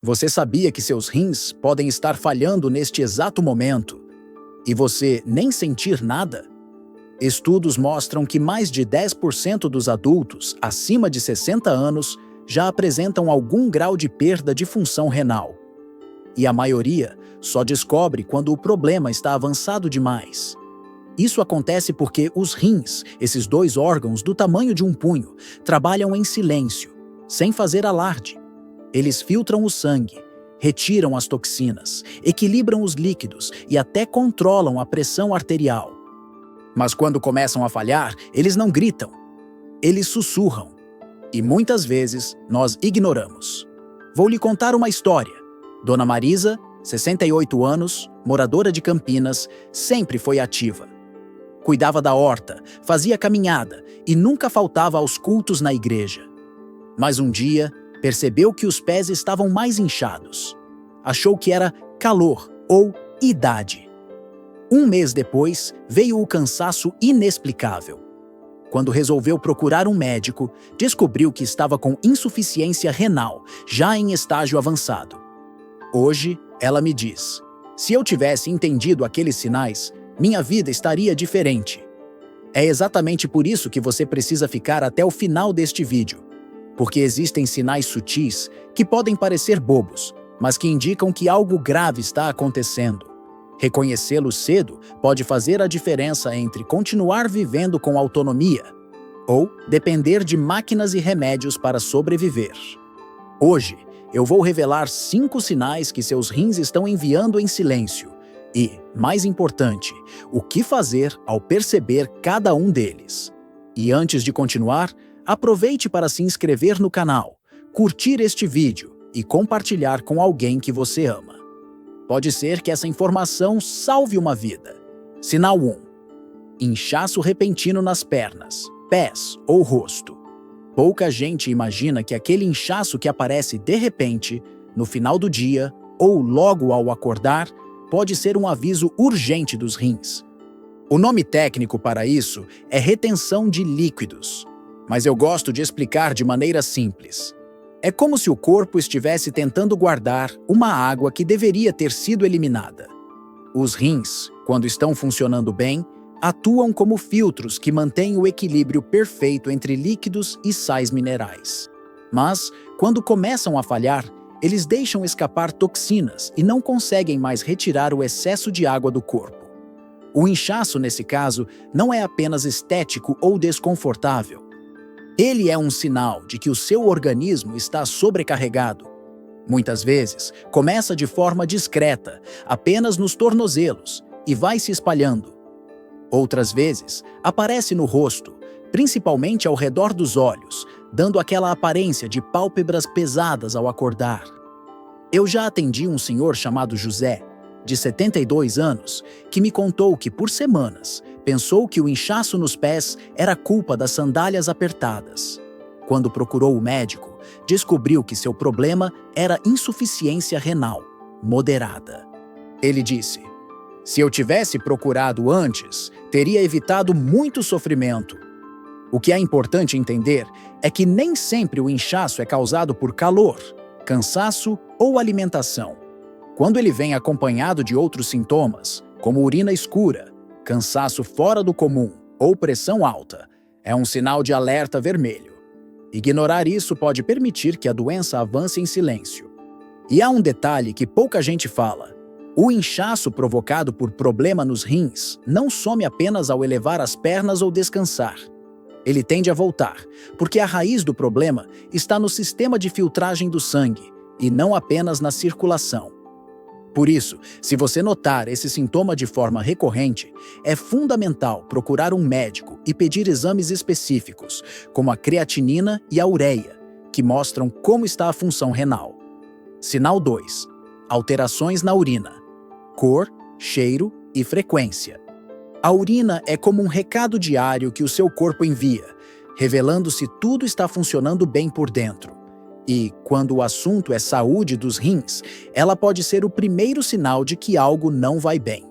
Você sabia que seus rins podem estar falhando neste exato momento e você nem sentir nada? Estudos mostram que mais de 10% dos adultos acima de 60 anos já apresentam algum grau de perda de função renal. E a maioria só descobre quando o problema está avançado demais. Isso acontece porque os rins, esses dois órgãos do tamanho de um punho, trabalham em silêncio, sem fazer alarde. Eles filtram o sangue, retiram as toxinas, equilibram os líquidos e até controlam a pressão arterial. Mas quando começam a falhar, eles não gritam. Eles sussurram. E muitas vezes nós ignoramos. Vou lhe contar uma história. Dona Marisa, 68 anos, moradora de Campinas, sempre foi ativa. Cuidava da horta, fazia caminhada e nunca faltava aos cultos na igreja. Mas um dia, percebeu que os pés estavam mais inchados. Achou que era calor ou idade. Um mês depois, veio o cansaço inexplicável. Quando resolveu procurar um médico, descobriu que estava com insuficiência renal, já em estágio avançado. Hoje, ela me diz: se eu tivesse entendido aqueles sinais, minha vida estaria diferente. É exatamente por isso que você precisa ficar até o final deste vídeo, porque existem sinais sutis que podem parecer bobos, mas que indicam que algo grave está acontecendo. Reconhecê-los cedo pode fazer a diferença entre continuar vivendo com autonomia ou depender de máquinas e remédios para sobreviver. Hoje, eu vou revelar 5 sinais que seus rins estão enviando em silêncio e, mais importante, o que fazer ao perceber cada um deles. E antes de continuar, aproveite para se inscrever no canal, curtir este vídeo e compartilhar com alguém que você ama. Pode ser que essa informação salve uma vida. Sinal 1. Inchaço repentino nas pernas, pés ou rosto. Pouca gente imagina que aquele inchaço que aparece de repente, no final do dia ou logo ao acordar, pode ser um aviso urgente dos rins. O nome técnico para isso é retenção de líquidos, mas eu gosto de explicar de maneira simples. É como se o corpo estivesse tentando guardar uma água que deveria ter sido eliminada. Os rins, quando estão funcionando bem, atuam como filtros que mantêm o equilíbrio perfeito entre líquidos e sais minerais. Mas, quando começam a falhar, eles deixam escapar toxinas e não conseguem mais retirar o excesso de água do corpo. O inchaço, nesse caso, não é apenas estético ou desconfortável. Ele é um sinal de que o seu organismo está sobrecarregado. Muitas vezes, começa de forma discreta, apenas nos tornozelos, e vai se espalhando. Outras vezes, aparece no rosto, principalmente ao redor dos olhos, dando aquela aparência de pálpebras pesadas ao acordar. Eu já atendi um senhor chamado José, de 72 anos, que me contou que, por semanas, pensou que o inchaço nos pés era culpa das sandálias apertadas. Quando procurou o médico, descobriu que seu problema era insuficiência renal, moderada. Ele disse: se eu tivesse procurado antes, teria evitado muito sofrimento. O que é importante entender é que nem sempre o inchaço é causado por calor, cansaço ou alimentação. Quando ele vem acompanhado de outros sintomas, como urina escura, cansaço fora do comum ou pressão alta, é um sinal de alerta vermelho. Ignorar isso pode permitir que a doença avance em silêncio. E há um detalhe que pouca gente fala. O inchaço provocado por problema nos rins não some apenas ao elevar as pernas ou descansar. Ele tende a voltar, porque a raiz do problema está no sistema de filtragem do sangue e não apenas na circulação. Por isso, se você notar esse sintoma de forma recorrente, é fundamental procurar um médico e pedir exames específicos, como a creatinina e a ureia, que mostram como está a função renal. Sinal 2. Alterações na urina. Cor, cheiro e frequência. A urina é como um recado diário que o seu corpo envia, revelando se tudo está funcionando bem por dentro. E, quando o assunto é saúde dos rins, ela pode ser o primeiro sinal de que algo não vai bem.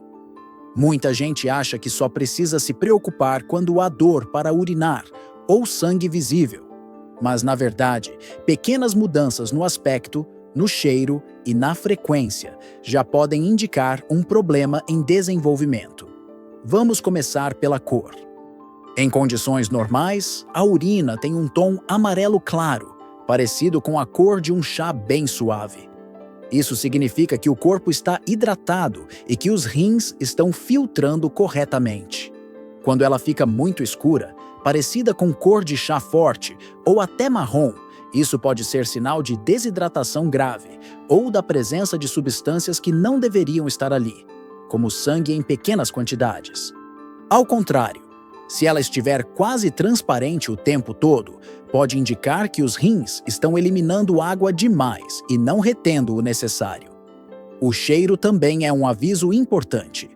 Muita gente acha que só precisa se preocupar quando há dor para urinar ou sangue visível. Mas, na verdade, pequenas mudanças no aspecto, no cheiro e na frequência já podem indicar um problema em desenvolvimento. Vamos começar pela cor. Em condições normais, a urina tem um tom amarelo claro, parecido com a cor de um chá bem suave. Isso significa que o corpo está hidratado e que os rins estão filtrando corretamente. Quando ela fica muito escura, parecida com cor de chá forte ou até marrom, isso pode ser sinal de desidratação grave ou da presença de substâncias que não deveriam estar ali, como sangue em pequenas quantidades. Ao contrário, se ela estiver quase transparente o tempo todo, pode indicar que os rins estão eliminando água demais e não retendo o necessário. O cheiro também é um aviso importante.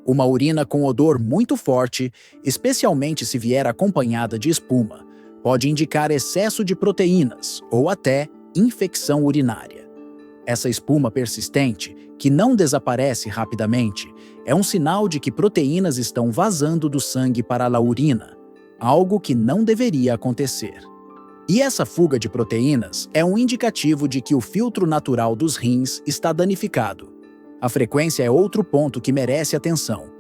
Uma urina com odor muito forte, especialmente se vier acompanhada de espuma, pode indicar excesso de proteínas ou até infecção urinária. Essa espuma persistente, que não desaparece rapidamente, é um sinal de que proteínas estão vazando do sangue para a urina, algo que não deveria acontecer. E essa fuga de proteínas é um indicativo de que o filtro natural dos rins está danificado. A frequência é outro ponto que merece atenção.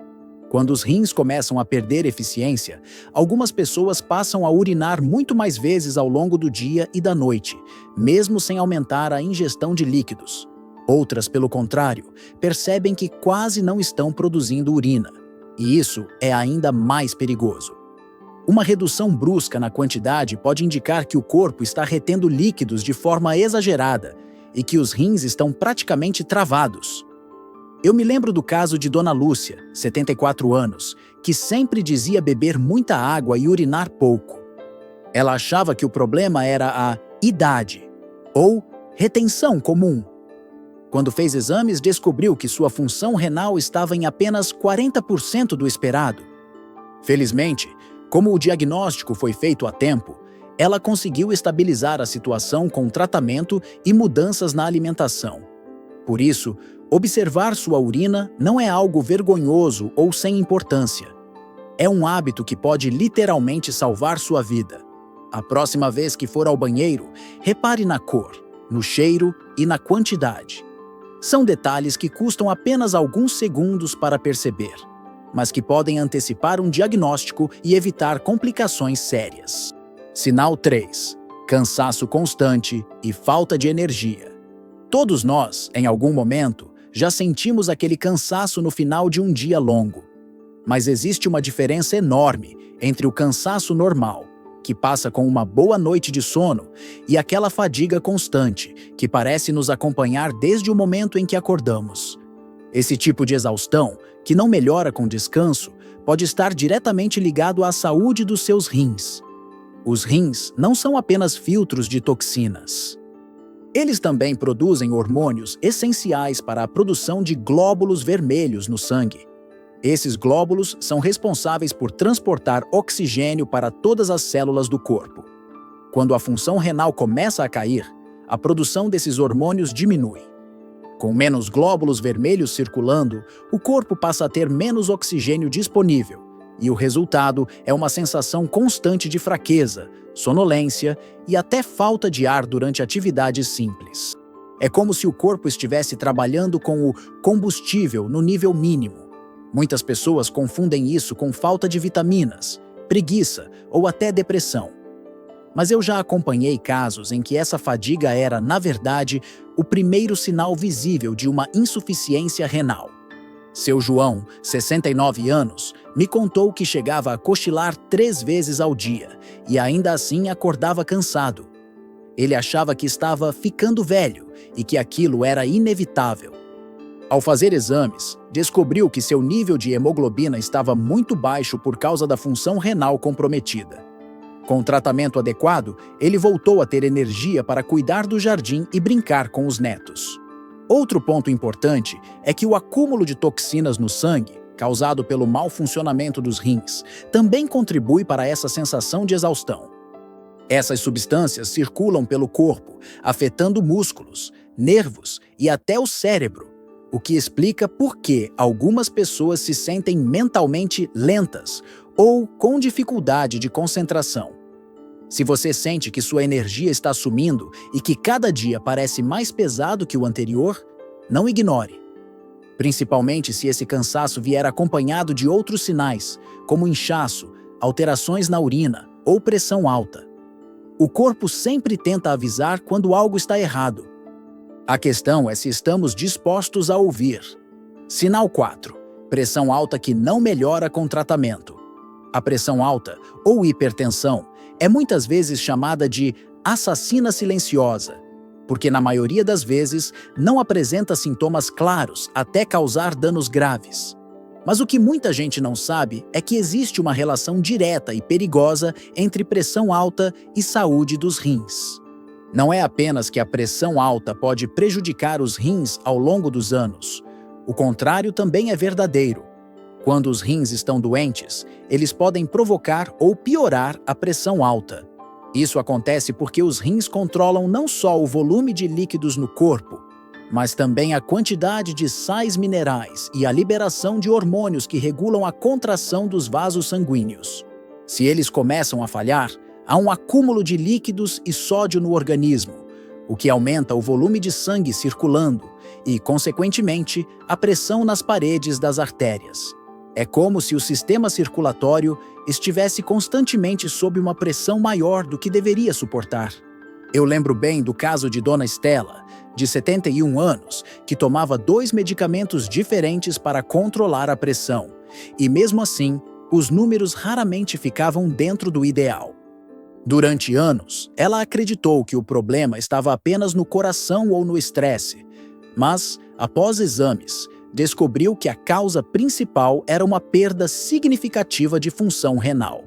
Quando os rins começam a perder eficiência, algumas pessoas passam a urinar muito mais vezes ao longo do dia e da noite, mesmo sem aumentar a ingestão de líquidos. Outras, pelo contrário, percebem que quase não estão produzindo urina, e isso é ainda mais perigoso. Uma redução brusca na quantidade pode indicar que o corpo está retendo líquidos de forma exagerada e que os rins estão praticamente travados. Eu me lembro do caso de Dona Lúcia, 74 anos, que sempre dizia beber muita água e urinar pouco. Ela achava que o problema era a idade, ou retenção comum. Quando fez exames, descobriu que sua função renal estava em apenas 40% do esperado. Felizmente, como o diagnóstico foi feito a tempo, ela conseguiu estabilizar a situação com tratamento e mudanças na alimentação. Por isso, observar sua urina não é algo vergonhoso ou sem importância. É um hábito que pode literalmente salvar sua vida. A próxima vez que for ao banheiro, repare na cor, no cheiro e na quantidade. São detalhes que custam apenas alguns segundos para perceber, mas que podem antecipar um diagnóstico e evitar complicações sérias. Sinal 3. Cansaço constante e falta de energia. Todos nós, em algum momento, já sentimos aquele cansaço no final de um dia longo. Mas existe uma diferença enorme entre o cansaço normal, que passa com uma boa noite de sono, e aquela fadiga constante, que parece nos acompanhar desde o momento em que acordamos. Esse tipo de exaustão, que não melhora com descanso, pode estar diretamente ligado à saúde dos seus rins. Os rins não são apenas filtros de toxinas. Eles também produzem hormônios essenciais para a produção de glóbulos vermelhos no sangue. Esses glóbulos são responsáveis por transportar oxigênio para todas as células do corpo. Quando a função renal começa a cair, a produção desses hormônios diminui. Com menos glóbulos vermelhos circulando, o corpo passa a ter menos oxigênio disponível, e o resultado é uma sensação constante de fraqueza, sonolência e até falta de ar durante atividades simples. É como se o corpo estivesse trabalhando com o combustível no nível mínimo. Muitas pessoas confundem isso com falta de vitaminas, preguiça ou até depressão. Mas eu já acompanhei casos em que essa fadiga era, na verdade, o primeiro sinal visível de uma insuficiência renal. Seu João, 69 anos, me contou que chegava a cochilar 3 vezes ao dia e ainda assim acordava cansado. Ele achava que estava ficando velho e que aquilo era inevitável. Ao fazer exames, descobriu que seu nível de hemoglobina estava muito baixo por causa da função renal comprometida. Com o tratamento adequado, ele voltou a ter energia para cuidar do jardim e brincar com os netos. Outro ponto importante é que o acúmulo de toxinas no sangue, causado pelo mau funcionamento dos rins, também contribui para essa sensação de exaustão. Essas substâncias circulam pelo corpo, afetando músculos, nervos e até o cérebro, o que explica por que algumas pessoas se sentem mentalmente lentas ou com dificuldade de concentração. Se você sente que sua energia está sumindo e que cada dia parece mais pesado que o anterior, não ignore. Principalmente se esse cansaço vier acompanhado de outros sinais, como inchaço, alterações na urina ou pressão alta. O corpo sempre tenta avisar quando algo está errado. A questão é se estamos dispostos a ouvir. Sinal 4. Pressão alta que não melhora com tratamento. A pressão alta, ou hipertensão, é muitas vezes chamada de assassina silenciosa, porque na maioria das vezes não apresenta sintomas claros até causar danos graves. Mas o que muita gente não sabe é que existe uma relação direta e perigosa entre pressão alta e saúde dos rins. Não é apenas que a pressão alta pode prejudicar os rins ao longo dos anos. O contrário também é verdadeiro. Quando os rins estão doentes, eles podem provocar ou piorar a pressão alta. Isso acontece porque os rins controlam não só o volume de líquidos no corpo, mas também a quantidade de sais minerais e a liberação de hormônios que regulam a contração dos vasos sanguíneos. Se eles começam a falhar, há um acúmulo de líquidos e sódio no organismo, o que aumenta o volume de sangue circulando e, consequentemente, a pressão nas paredes das artérias. É como se o sistema circulatório estivesse constantemente sob uma pressão maior do que deveria suportar. Eu lembro bem do caso de Dona Estela, de 71 anos, que tomava 2 medicamentos diferentes para controlar a pressão, e mesmo assim, os números raramente ficavam dentro do ideal. Durante anos, ela acreditou que o problema estava apenas no coração ou no estresse, mas, após exames, descobriu que a causa principal era uma perda significativa de função renal.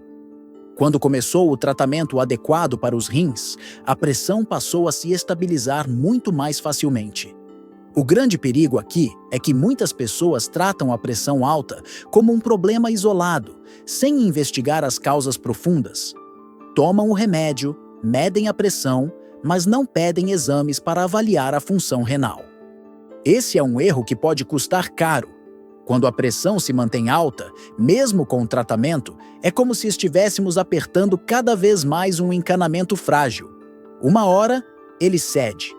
Quando começou o tratamento adequado para os rins, a pressão passou a se estabilizar muito mais facilmente. O grande perigo aqui é que muitas pessoas tratam a pressão alta como um problema isolado, sem investigar as causas profundas. Tomam o remédio, medem a pressão, mas não pedem exames para avaliar a função renal. Esse é um erro que pode custar caro. Quando a pressão se mantém alta, mesmo com o tratamento, é como se estivéssemos apertando cada vez mais um encanamento frágil. Uma hora, ele cede.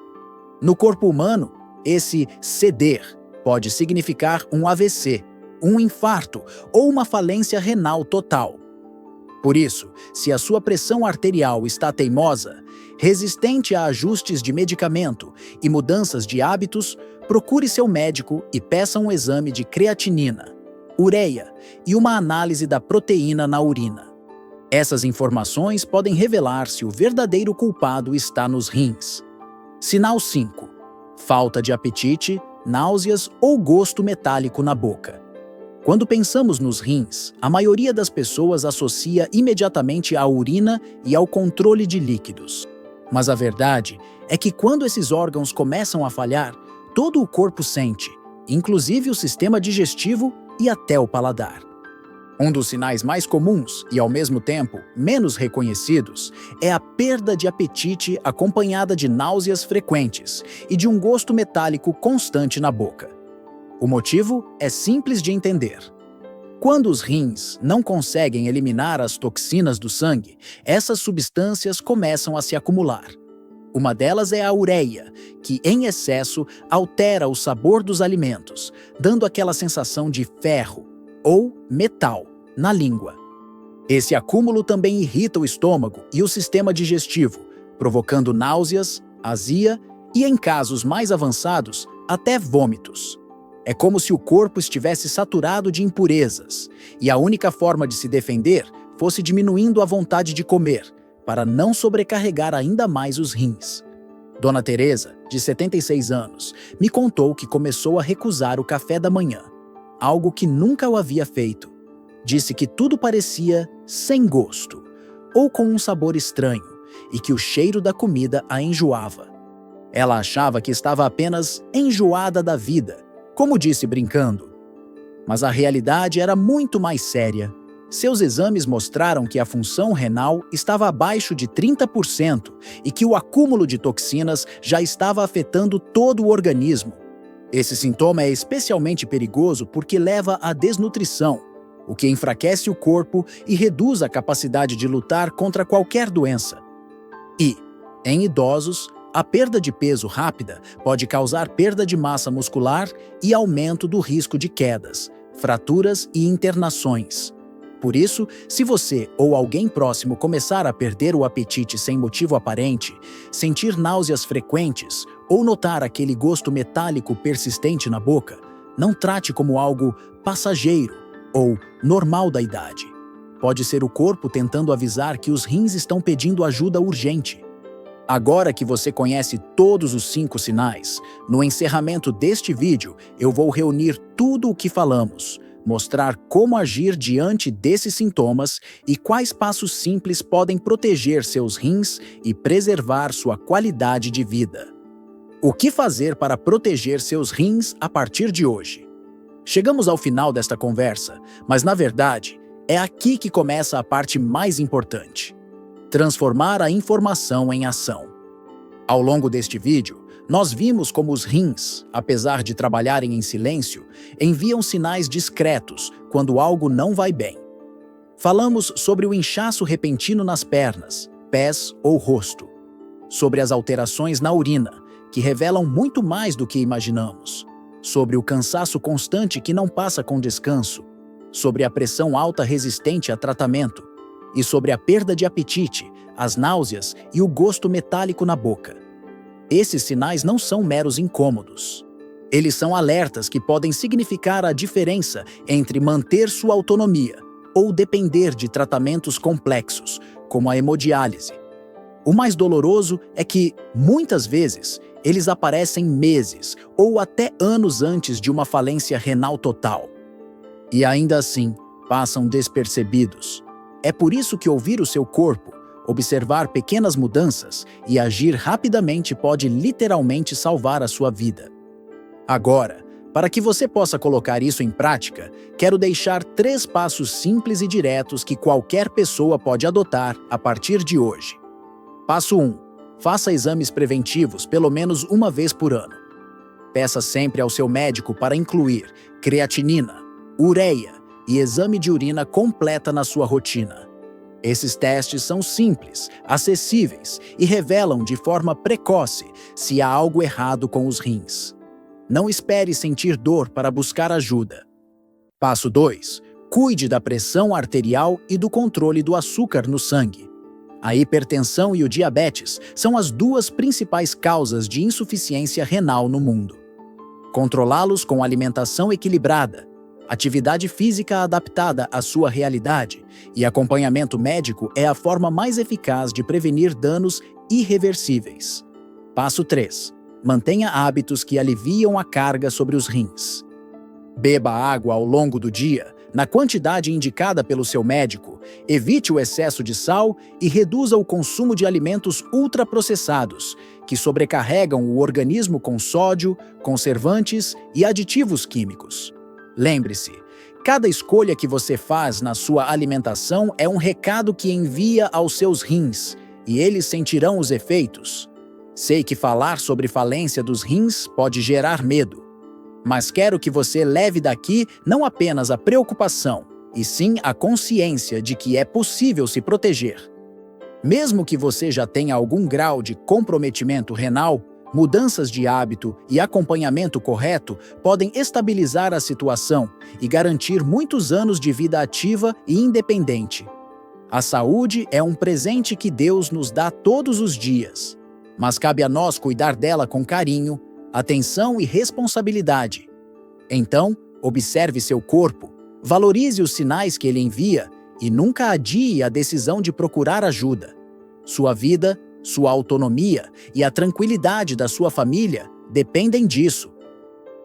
No corpo humano, esse ceder pode significar um AVC, um infarto ou uma falência renal total. Por isso, se a sua pressão arterial está teimosa, resistente a ajustes de medicamento e mudanças de hábitos, procure seu médico e peça um exame de creatinina, ureia e uma análise da proteína na urina. Essas informações podem revelar se o verdadeiro culpado está nos rins. Sinal 5. Falta de apetite, náuseas ou gosto metálico na boca. Quando pensamos nos rins, a maioria das pessoas associa imediatamente à urina e ao controle de líquidos. Mas a verdade é que quando esses órgãos começam a falhar, todo o corpo sente, inclusive o sistema digestivo e até o paladar. Um dos sinais mais comuns e, ao mesmo tempo, menos reconhecidos é a perda de apetite acompanhada de náuseas frequentes e de um gosto metálico constante na boca. O motivo é simples de entender. Quando os rins não conseguem eliminar as toxinas do sangue, essas substâncias começam a se acumular. Uma delas é a ureia, que, em excesso, altera o sabor dos alimentos, dando aquela sensação de ferro ou metal na língua. Esse acúmulo também irrita o estômago e o sistema digestivo, provocando náuseas, azia e, em casos mais avançados, até vômitos. É como se o corpo estivesse saturado de impurezas, e a única forma de se defender fosse diminuindo a vontade de comer, para não sobrecarregar ainda mais os rins. Dona Teresa, de 76 anos, me contou que começou a recusar o café da manhã, algo que nunca o havia feito. Disse que tudo parecia sem gosto, ou com um sabor estranho, e que o cheiro da comida a enjoava. Ela achava que estava apenas enjoada da vida, como disse brincando. Mas a realidade era muito mais séria. Seus exames mostraram que a função renal estava abaixo de 30% e que o acúmulo de toxinas já estava afetando todo o organismo. Esse sintoma é especialmente perigoso porque leva à desnutrição, o que enfraquece o corpo e reduz a capacidade de lutar contra qualquer doença. E, em idosos, a perda de peso rápida pode causar perda de massa muscular e aumento do risco de quedas, fraturas e internações. Por isso, se você ou alguém próximo começar a perder o apetite sem motivo aparente, sentir náuseas frequentes ou notar aquele gosto metálico persistente na boca, não trate como algo passageiro ou normal da idade. Pode ser o corpo tentando avisar que os rins estão pedindo ajuda urgente. Agora que você conhece todos os 5 sinais, no encerramento deste vídeo eu vou reunir tudo o que falamos, mostrar como agir diante desses sintomas e quais passos simples podem proteger seus rins e preservar sua qualidade de vida. O que fazer para proteger seus rins a partir de hoje? Chegamos ao final desta conversa, mas na verdade, é aqui que começa a parte mais importante: transformar a informação em ação. Ao longo deste vídeo, nós vimos como os rins, apesar de trabalharem em silêncio, enviam sinais discretos quando algo não vai bem. Falamos sobre o inchaço repentino nas pernas, pés ou rosto, sobre as alterações na urina, que revelam muito mais do que imaginamos, sobre o cansaço constante que não passa com descanso, sobre a pressão alta resistente a tratamento e sobre a perda de apetite, as náuseas e o gosto metálico na boca. Esses sinais não são meros incômodos. Eles são alertas que podem significar a diferença entre manter sua autonomia ou depender de tratamentos complexos, como a hemodiálise. O mais doloroso é que, muitas vezes, eles aparecem meses ou até anos antes de uma falência renal total. E ainda assim, passam despercebidos. É por isso que ouvir o seu corpo, observar pequenas mudanças e agir rapidamente pode literalmente salvar a sua vida. Agora, para que você possa colocar isso em prática, quero deixar 3 passos simples e diretos que qualquer pessoa pode adotar a partir de hoje. Passo 1. Faça exames preventivos pelo menos uma vez por ano. Peça sempre ao seu médico para incluir creatinina, ureia e exame de urina completa na sua rotina. Esses testes são simples, acessíveis e revelam de forma precoce se há algo errado com os rins. Não espere sentir dor para buscar ajuda. Passo 2. Cuide da pressão arterial e do controle do açúcar no sangue. A hipertensão e o diabetes são as 2 principais causas de insuficiência renal no mundo. Controlá-los com alimentação equilibrada, atividade física adaptada à sua realidade e acompanhamento médico é a forma mais eficaz de prevenir danos irreversíveis. Passo 3. Mantenha hábitos que aliviam a carga sobre os rins. Beba água ao longo do dia, na quantidade indicada pelo seu médico, evite o excesso de sal e reduza o consumo de alimentos ultraprocessados, que sobrecarregam o organismo com sódio, conservantes e aditivos químicos. Lembre-se, cada escolha que você faz na sua alimentação é um recado que envia aos seus rins, e eles sentirão os efeitos. Sei que falar sobre falência dos rins pode gerar medo, mas quero que você leve daqui não apenas a preocupação, e sim a consciência de que é possível se proteger. Mesmo que você já tenha algum grau de comprometimento renal, mudanças de hábito e acompanhamento correto podem estabilizar a situação e garantir muitos anos de vida ativa e independente. A saúde é um presente que Deus nos dá todos os dias, mas cabe a nós cuidar dela com carinho, atenção e responsabilidade. Então, observe seu corpo, valorize os sinais que ele envia e nunca adie a decisão de procurar ajuda. Sua vida, sua autonomia e a tranquilidade da sua família dependem disso.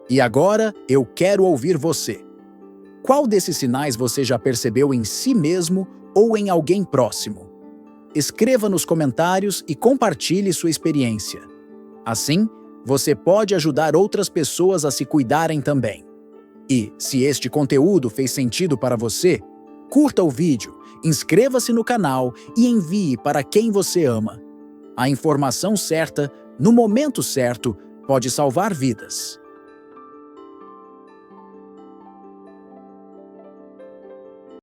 E agora eu quero ouvir você. Qual desses sinais você já percebeu em si mesmo ou em alguém próximo? Escreva nos comentários e compartilhe sua experiência. Assim, você pode ajudar outras pessoas a se cuidarem também. E, se este conteúdo fez sentido para você, curta o vídeo, inscreva-se no canal e envie para quem você ama. A informação certa, no momento certo, pode salvar vidas.